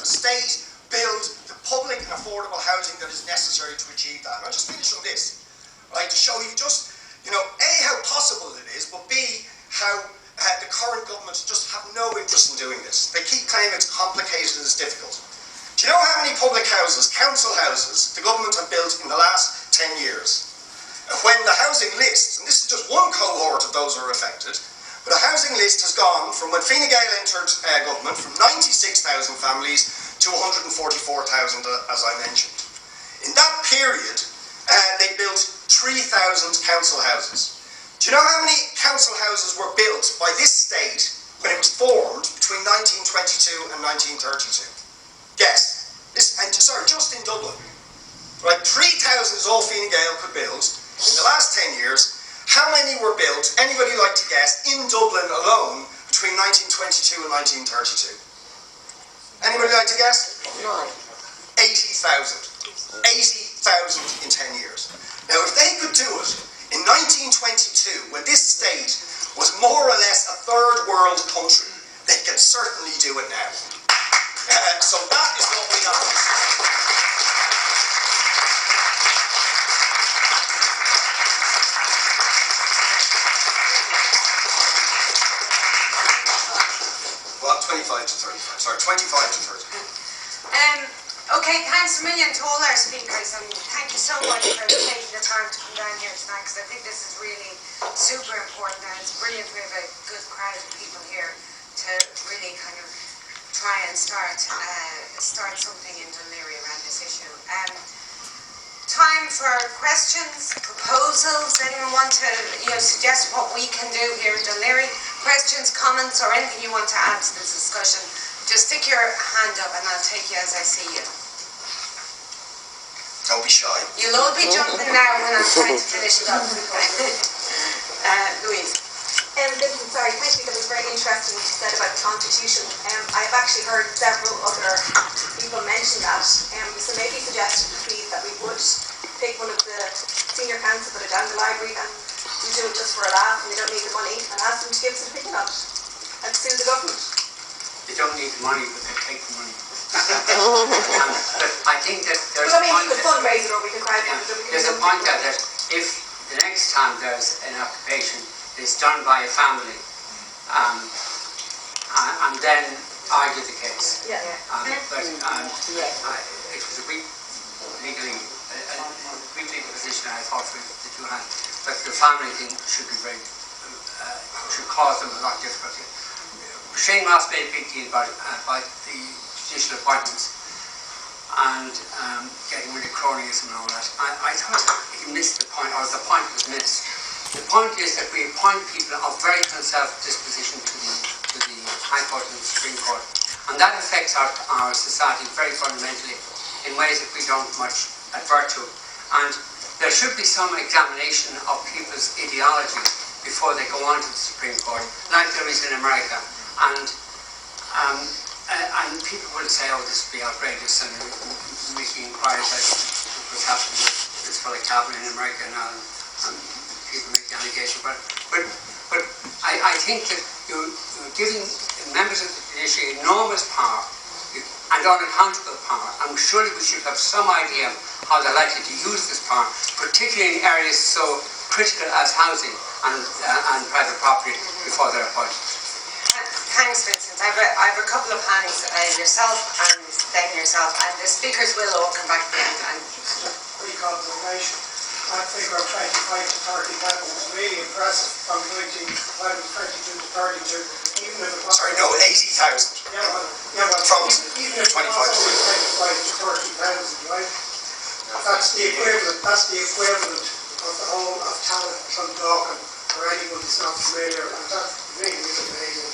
the state build the public and affordable housing that is necessary to achieve that. And I'll just finish on this, right, to show you just, you know, A, how possible it is, but B, how the current government just have no interest in doing this. They keep claiming it's complicated and it's difficult. Do you know how many public houses, council houses, the government have built in the last 10 years? When the housing list, and this is just one cohort of those who are affected, but the housing list has gone from when Fine Gael entered government from 96,000 families to 144,000, as I mentioned. In that period, they built 3,000 council houses. Do you know how many council houses were built by this state when it was formed between 1922 and 1932? Guess. Just in Dublin. Right, 3,000 is all Fine Gael could build. In the last 10 years, how many were built, anybody like to guess, in Dublin alone between 1922 and 1932? Anybody like to guess? 80,000. 80,000 in 10 years. Now, if they could do it in 1922, when this state was more or less a third world country, they can certainly do it now. So that is what we have. Well, 25 to 35. Sorry, 25 to 30. Okay, thanks a million to all our speakers, and thank you so much for taking the time to come down here tonight, because I think this is really super important, and it's brilliant we have a good crowd of people here to really kind of try and start something in Laoghaire around this issue. Time for questions, proposals. Anyone want to suggest what we can do here in Laoghaire? Questions, comments, or anything you want to add to this discussion? Just stick your hand up and I'll take you as I see you. Don't be shy. You'll all be jumping now when I'm trying to finish it up. Louise. Sorry, thank you. That was very interesting what you said about the Constitution. I've actually heard several other people mention that. So maybe suggested please that we would pick one of the senior council, put it down in the library, and we do it just for a laugh, and we don't need the money, and ask them to give us an opinion on it and sue the government. They don't need the money, but they take the money. But I think that there's a point. We could fundraise it, or we could crowdfund it, or we could. There's a point that if the next time there's an occupation, it's done by a family, and then argue the case. Yeah. But it was a weak legal position I thought that you had. But the family thing should be should cause them a lot of difficulty. Shane Ross made a big deal about the judicial appointments and getting rid of cronyism and all that. I thought he missed the point, or the point was missed. The point is that we appoint people of very conservative disposition to the High Court and the Supreme Court, and that affects our society very fundamentally in ways that we don't much advert to. And there should be some examination of people's ideology before they go on to the Supreme Court, like there is in America. And people will say, oh, this would be outrageous, and making inquiries like what's happening with this fellow Cabinet in America now, and people make the allegation. But I think that you're giving members of the judiciary enormous power and unaccountable power, and surely we should have some idea of how they're likely to use this power, particularly in areas so critical as housing and private property before they're appointed. Thanks, Vincent. I have a couple of hands, yourself and then yourself, and the speakers will all come back at the end. And Reconfirmation. That figure of 25 to 30,000 was really impressive from 22 to 32, even if it was... Sorry, no, 80,000. Yeah, well, from even if 25 to 30,000, right? That's the equivalent of the whole of Talent from Dawkin, or anyone who's not familiar, and that's really amazing.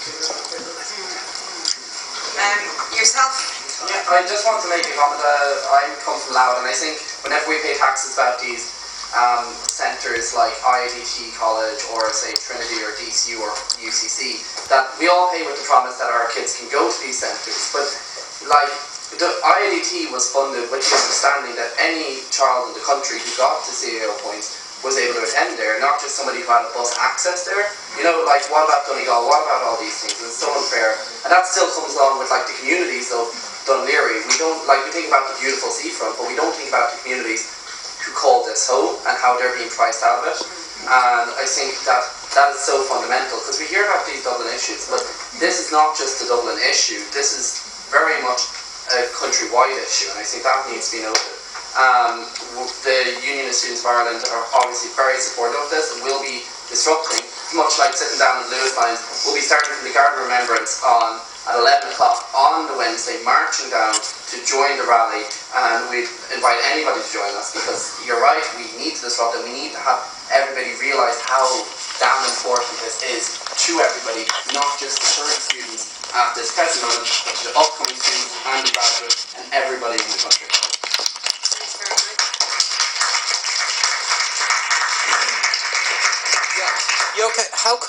Yourself? Yeah, I just want to make a comment. I come from Louth, and I think whenever we pay taxes about these centres like IADT College or say Trinity or DCU or UCC, that we all pay with the promise that our kids can go to these centres. But like the IADT was funded with the understanding that any child in the country who got to CAO points was able to attend there, not just somebody who had a bus access there. You know, like what about Donegal, what about all these things? It's so unfair. And that still comes along with like the communities of Dunleary, we think about the beautiful seafront, but we don't think about the communities who call this home and how they're being priced out of it. And I think that is so fundamental, because we hear about these Dublin issues, but this is not just a Dublin issue, this is very much a countrywide issue, and I think that needs to be noted. The Union of Students of Ireland are obviously very supportive of this and will be disrupting, much like sitting down in Lewis lines. We'll be starting from the Garden of Remembrance at 11 o'clock on the Wednesday, marching down to join the rally, and we'd invite anybody to join us, because you're right, we need to disrupt it. We need to have everybody realise how damn important this is to everybody, not just the current students at this present moment, but to the upcoming students and the graduates and everybody in the country. Thanks very much. Yeah, okay, how come